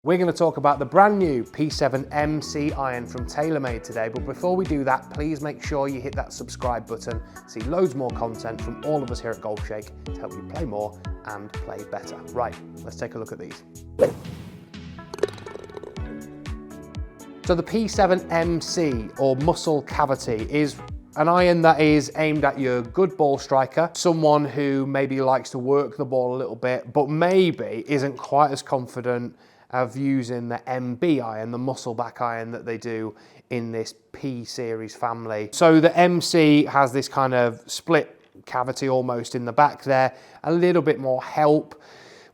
We're going to talk about the brand new P7 MC iron from Taylormade today, but before we do that, please make sure you hit that subscribe button. See loads more content from all of us here at Golfshake to help you play more and play better. Right, let's take a look at these. So the P7 MC, or muscle cavity, is an iron that is aimed at your good ball striker, someone who maybe likes to work the ball a little bit, but maybe isn't quite as confident of using the MB iron, the muscle back iron that they do in this P series family. So the MC has this kind of split cavity almost in the back there, a little bit more help,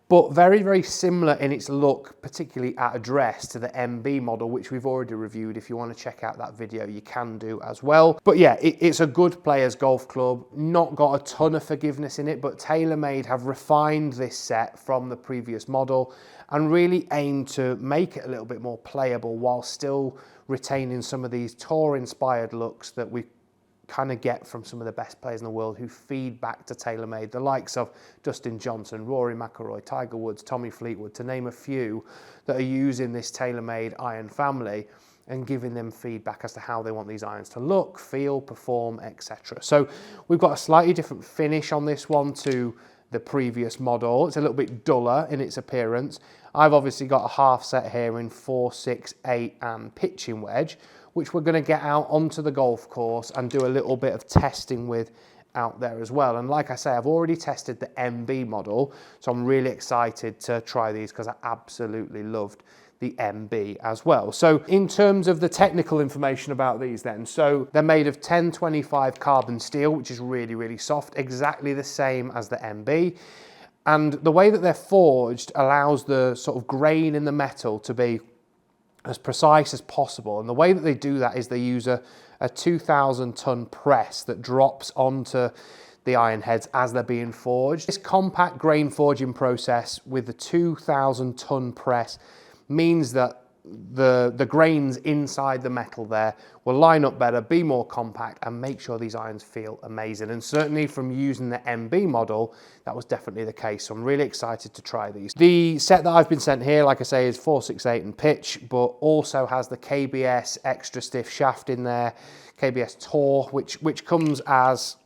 but very, very similar in its look, particularly at address, to the MB model, which we've already reviewed. If you want to check out that video, you can do as well. But yeah, it's a good player's golf club, not got a ton of forgiveness in it, but Taylormade have refined this set from the previous model and really aimed to make it a little bit more playable while still retaining some of these tour-inspired looks that we kind of get from some of the best players in the world who feed back to Taylormade, the likes of Dustin Johnson, Rory McIlroy, Tiger Woods, Tommy Fleetwood, to name a few, that are using this Taylormade iron family and giving them feedback as to how they want these irons to look, feel, perform, etc. So we've got a slightly different finish on this one to the previous model. It's a little bit duller in its appearance. I've obviously got a half set here in 4, 6, 8 and pitching wedge, which we're going to get out onto the golf course and do a little bit of testing with out there as well. And like I say, I've already tested the MB model, so I'm really excited to try these because I absolutely loved the MB as well. So in terms of the technical information about these then, so they're made of 1025 carbon steel, which is really, really soft, exactly the same as the MB. And the way that they're forged allows the sort of grain in the metal to be as precise as possible. And the way that they do that is they use a 2,000 ton press that drops onto the iron heads as they're being forged. This compact grain forging process with the 2,000 ton press means that the grains inside the metal there will line up better, be more compact, and make sure these irons feel amazing. And certainly from using the MB model, that was definitely the case. So I'm really excited to try these. The set that I've been sent here, like I say, is 468 in pitch, but also has the KBS X-Stiff shaft in there, KBS Tour, which comes as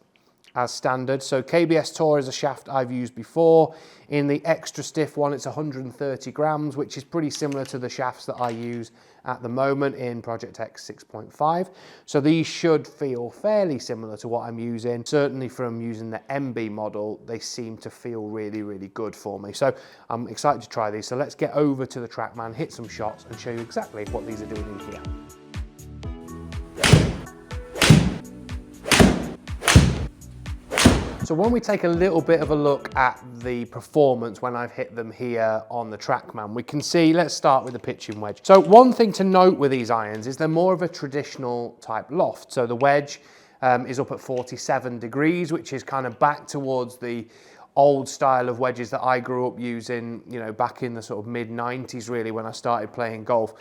standard. So KBS Tour is a shaft I've used before. In the X-Stiff one, it's 130 grams, which is pretty similar to the shafts that I use at the moment in Project X 6.5. So these should feel fairly similar to what I'm using. Certainly from using the MB model, they seem to feel really, really good for me. So I'm excited to try these. So let's get over to the Trackman, hit some shots and show you exactly what these are doing in here. So when we take a little bit of a look at the performance when I've hit them here on the Trackman, we can see, let's start with the pitching wedge. So one thing to note with these irons is they're more of a traditional type loft. So the wedge is up at 47 degrees, which is kind of back towards the old style of wedges that I grew up using, you know, back in the sort of mid 90s really when I started playing golf.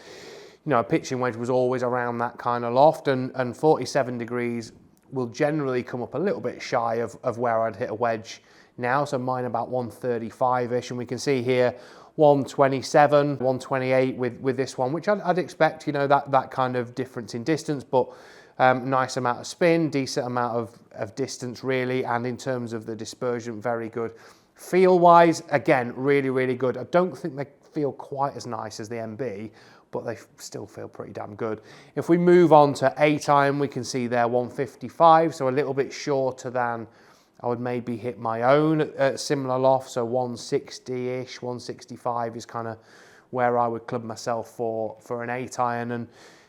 You know, a pitching wedge was always around that kind of loft, and 47 degrees will generally come up a little bit shy of where I'd hit a wedge now. So mine about 135-ish, and we can see here 127, 128 with this one, which I'd expect, you know, that kind of difference in distance, but nice amount of spin, decent amount of distance really, and in terms of the dispersion, very good. Feel-wise, again, really, really good. I don't think they feel quite as nice as the MB, but they still feel pretty damn good. If we move on to 8 iron, we can see there 155, so a little bit shorter than I would maybe hit my own at similar loft, so 160-ish, 165 is kind of where I would club myself for an 8 iron. And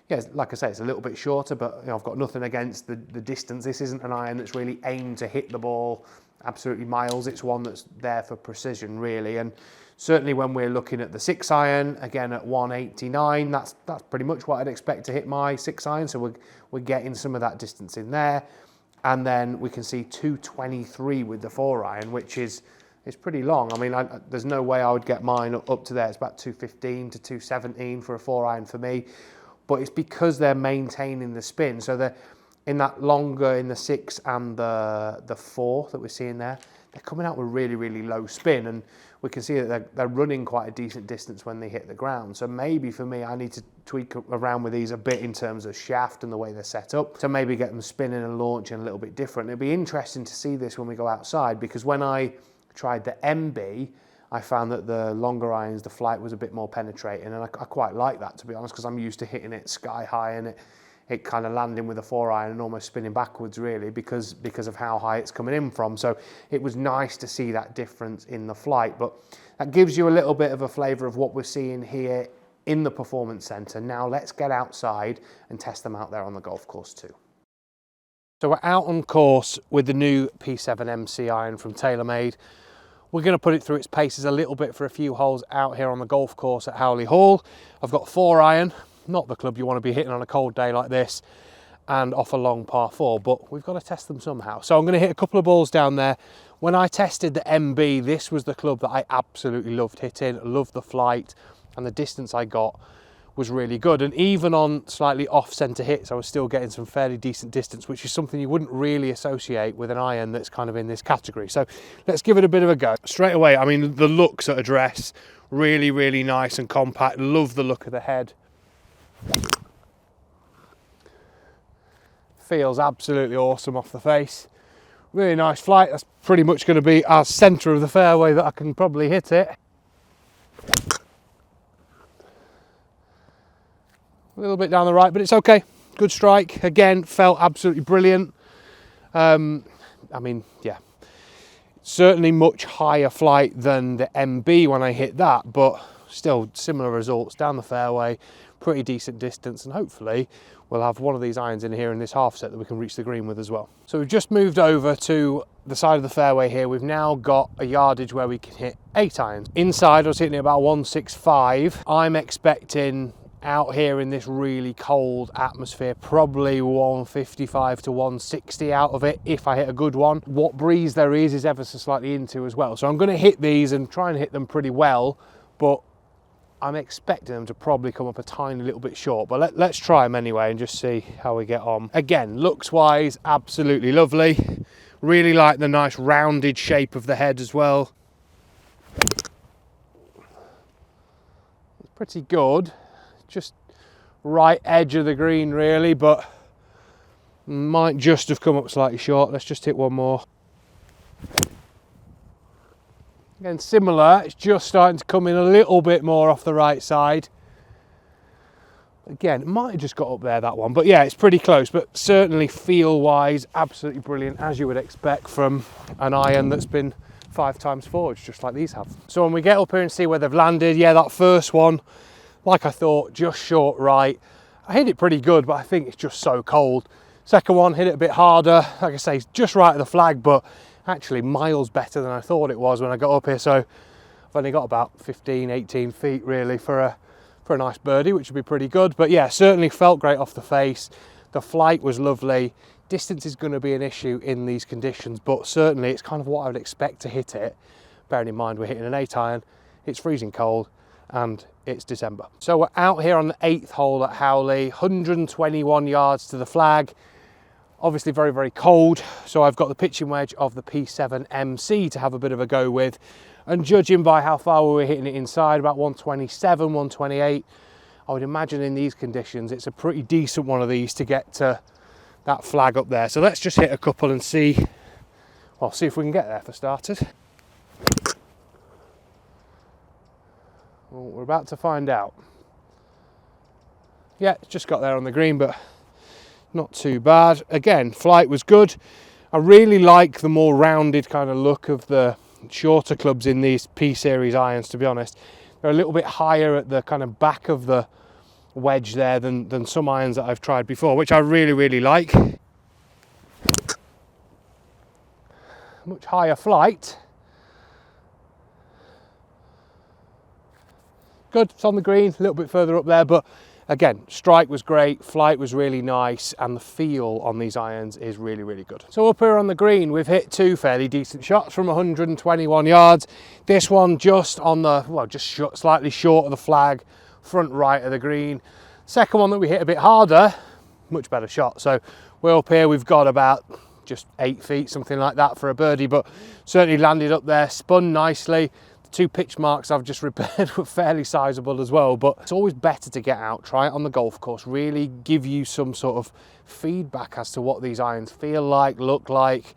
yeah, like I say, it's a little bit shorter, but you know, I've got nothing against the distance. This isn't an iron that's really aimed to hit the ball absolutely miles. It's one that's there for precision really. And certainly when we're looking at the 6 iron, again at 189, that's pretty much what I'd expect to hit my 6 iron. So we're getting some of that distance in there. And then we can see 223 with the 4 iron, which is pretty long. I mean, there's no way I would get mine up to there. It's about 215 to 217 for a 4 iron for me. But it's because they're maintaining the spin. So they're in that longer, in the 6 and the 4 that we're seeing there, they're coming out with really, really low spin, and we can see that they're running quite a decent distance when they hit the ground. So maybe for me, I need to tweak around with these a bit in terms of shaft and the way they're set up to maybe get them spinning and launching a little bit different. It'll be interesting to see this when we go outside, because when I tried the MB, I found that the longer irons, the flight was a bit more penetrating, and I quite like that, to be honest, because I'm used to hitting it sky high and it kind of landing with a 4-iron and almost spinning backwards, really, because of how high it's coming in from. So it was nice to see that difference in the flight, but that gives you a little bit of a flavour of what we're seeing here in the Performance Centre. Now let's get outside and test them out there on the golf course too. So we're out on course with the new P7 MC iron from Taylormade. We're going to put it through its paces a little bit for a few holes out here on the golf course at Howley Hall. I've got 4-iron, not the club you want to be hitting on a cold day like this, and off a long par 4, but we've got to test them somehow. So I'm going to hit a couple of balls down there. When I tested the MB, this was the club that I absolutely loved hitting, loved the flight, and the distance I got was really good. And even on slightly off-centre hits, I was still getting some fairly decent distance, which is something you wouldn't really associate with an iron that's kind of in this category. So let's give it a bit of a go. Straight away, I mean, the looks at address, really, really nice and compact. Love the look of the head. Feels absolutely awesome off the face. Really nice flight. That's pretty much going to be our centre of the fairway that I can probably hit it. A little bit down the right, but it's okay. Good strike. Again, felt absolutely brilliant. I mean, yeah, certainly much higher flight than the MB when I hit that, but still similar results down the fairway, pretty decent distance, and hopefully we'll have one of these irons in here in this half set that we can reach the green with as well. So we've just moved over to the side of the fairway here. We've now got a yardage where we can hit 8 irons. Inside, I was hitting it about 165. I'm expecting out here in this really cold atmosphere, probably 155 to 160 out of it if I hit a good one. What breeze there is ever so slightly into as well. So I'm going to hit these and try and hit them pretty well, but I'm expecting them to probably come up a tiny little bit short. But let's try them anyway and just see how we get on. Again, looks wise, absolutely lovely. Really like the nice rounded shape of the head as well. It's pretty good. Just right edge of the green really, but might just have come up slightly short. Let's just hit one more. Again, similar, it's just starting to come in a little bit more off the right side. Again, it might have just got up there, that one, but yeah, it's pretty close, but certainly feel wise, absolutely brilliant, as you would expect from an iron that's been 5 times forged, just like these have. So when we get up here and see where they've landed, yeah, that first one, like I thought, just short right. I hit it pretty good, but I think it's just so cold. Second one, hit it a bit harder. Like I say, just right at the flag, but actually miles better than I thought it was when I got up here. So I've only got about 15, 18 feet really for a nice birdie, which would be pretty good. But yeah, certainly felt great off the face. The flight was lovely. Distance is going to be an issue in these conditions, but certainly it's kind of what I would expect to hit it. Bearing in mind we're hitting an 8-iron, it's freezing cold, and it's December. So we're out here on the 8th hole at Howley, 121 yards to the flag. Obviously very, very cold. So I've got the pitching wedge of the P7 MC to have a bit of a go with. And judging by how far we were hitting it inside, about 127, 128, I would imagine in these conditions, it's a pretty decent one of these to get to that flag up there. So let's just hit a couple and see if we can get there for starters. Well, we're about to find out. Yeah, it's just got there on the green, but not too bad. Again, flight was good. I really like the more rounded kind of look of the shorter clubs in these P series irons, to be honest. They're a little bit higher at the kind of back of the wedge there than some irons that I've tried before, which I really, really like. Much higher flight. Good, it's on the green, a little bit further up there, but again, strike was great, flight was really nice, and the feel on these irons is really, really good. So up here on the green, we've hit 2 fairly decent shots from 121 yards. This one just on the, well, just slightly short of the flag, front right of the green. Second one that we hit a bit harder, much better shot. So we're up here, we've got about just 8 feet, something like that for a birdie, but certainly landed up there, spun nicely. The 2 pitch marks I've just repaired were fairly sizable as well, but it's always better to get out, try it on the golf course, really give you some sort of feedback as to what these irons feel like, look like,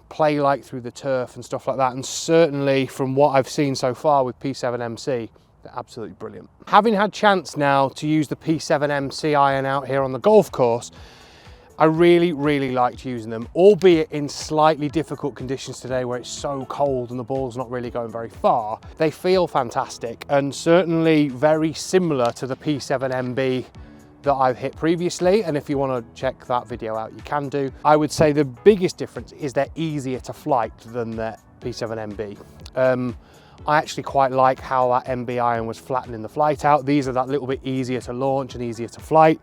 play like through the turf and stuff like that. And certainly from what I've seen so far with P7 MC, they're absolutely brilliant. Having had chance now to use the P7 MC iron out here on the golf course, I really, really liked using them, albeit in slightly difficult conditions today where it's so cold and the ball's not really going very far. They feel fantastic and certainly very similar to the P7 MB that I've hit previously, and if you want to check that video out, you can do. I would say the biggest difference is they're easier to flight than the P7 MB. I actually quite like how that MB iron was flattening the flight out. These are that little bit easier to launch and easier to flight.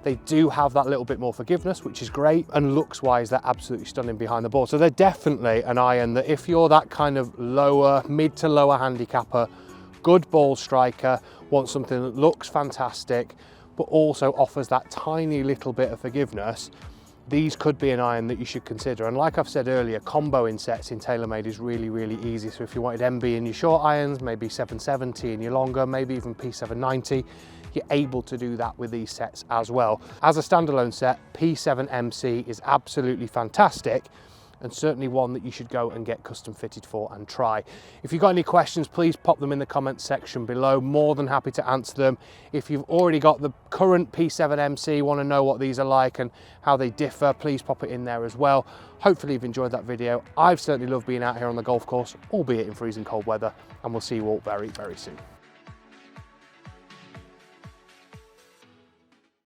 They do have that little bit more forgiveness, which is great, and looks wise, they're absolutely stunning behind the ball. So they're definitely an iron that if you're that kind of lower, mid to lower handicapper, good ball striker, want something that looks fantastic, but also offers that tiny little bit of forgiveness, these could be an iron that you should consider. And like I've said earlier, comboing sets in Taylormade is really, really easy. So if you wanted MB in your short irons, maybe 770 in your longer, maybe even P790, you're able to do that with these sets as well. As a standalone set, P7 MC is absolutely fantastic, and certainly one that you should go and get custom fitted for and try. If you've got any questions, please pop them in the comments section below. More than happy to answer them. If you've already got the current P7 MC, want to know what these are like and how they differ, please pop it in there as well. Hopefully you've enjoyed that video. I've certainly loved being out here on the golf course, albeit in freezing cold weather, and we'll see you all very, very soon.